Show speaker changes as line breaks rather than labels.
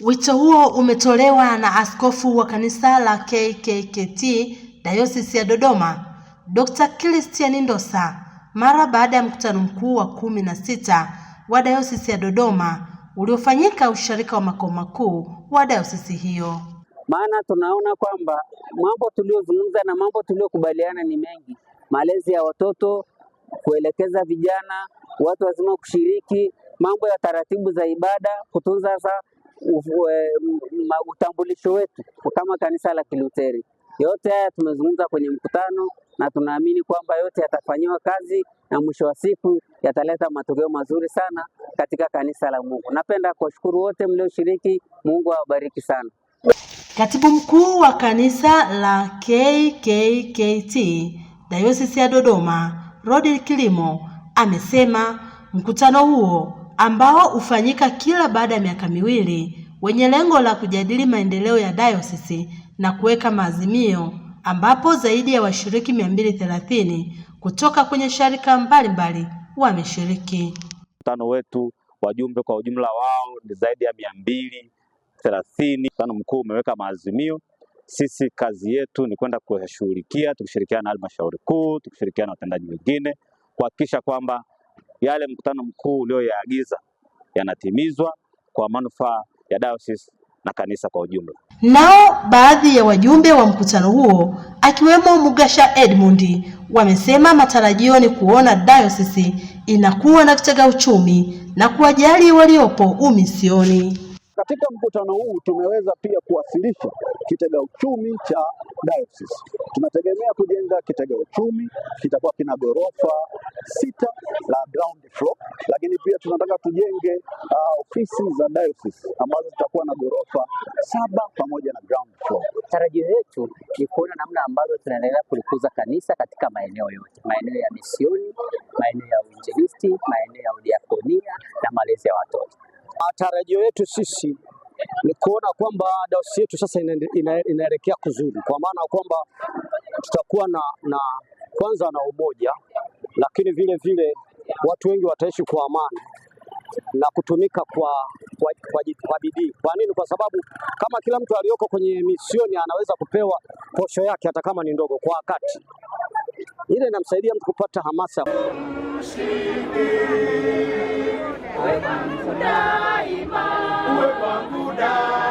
Wito huo umetolewa na askofu wa kanisa la KKKT Dayosisi ya Dodoma, Dr. Christian Ndosa, mara baada ya mkutano mkuu wa 16 wa Dayosisi ya Dodoma uliofanyika usharika wa makao makuu wa dayosisi hiyo.
Maana tunaona kwamba mambo tuliyozungumza na mambo tuliyokubaliana ni mengi: malezi ya watoto, kuelekeza vijana, watu wazima kushiriki, mambo ya taratibu za ibada, kutunza utambulisho wetu kama kanisa la Kiluteri. Yote haya tumezungumza kwenye mkutano na tunaamini kwamba yote yatafanywa kazi na mwisho wa siku yataleta matokeo mazuri sana katika kanisa la Mungu. Napenda kuwashukuru wote mlioshiriki. Mungu awabariki sana.
Katibu mkuu wa kanisa la KKKT Dayosisi ya Dodoma, Rodi Kilimo, amesema mkutano huo ambao hufanyika kila baada ya miaka miwili wenye lengo la kujadili maendeleo ya dayosisi na kuweka maazimio, ambapo zaidi ya washiriki 230 kutoka kwenye sharika mbalimbali wameshiriki.
Mkutano wetu, wajumbe kwa ujumla wao ni zaidi ya 230. Mkutano mkuu umeweka maazimio. Sisi kazi yetu ni kwenda kushughulikia, tukishirikiana na halmashauri kuu, tukishirikiana na watendaji wengine kuhakikisha kwamba yale mkutano mkuu ulioyaagiza yanatimizwa kwa manufaa ya dayosisi na kanisa kwa ujumla.
Nao baadhi ya wajumbe wa mkutano huo akiwemo Mugasha Edmund wamesema matarajio ni kuona dayosisi inakuwa na kitega uchumi na kuwajali waliopo umisioni.
Katika mkutano huu tumeweza pia kuwasilisha kitega uchumi cha dayosisi. Tunategemea kujenga kitega uchumi, kitakuwa kina ghorofa 6 la ground floor, lakini pia tunataka tujenge ofisi za dayosisi ambazo zitakuwa na ghorofa 7 pamoja na ground floor.
Tarajio yetu ni kuona namna ambazo tunaendelea kulikuza kanisa katika maeneo yote, maeneo ya misioni, maeneo ya uinjilisti, maeneo ya udiakonia na malezi ya watoto.
Matarajio yetu sisi ni kuona kwamba dayosisi yetu sasa inaelekea kuzuri, kwa maana kwamba tutakuwa na kwanza na umoja, lakini vile vile watu wengi wataishi kwa amani na kutumika kwa bidii. Kwa nini? Kwa sababu kama kila mtu aliyoko kwenye misioni anaweza kupewa posho yake hata kama ni ndogo kwa wakati, ile inamsaidia mtu kupata hamasa.
Uwe kwangu daima, uwe kwangu daima.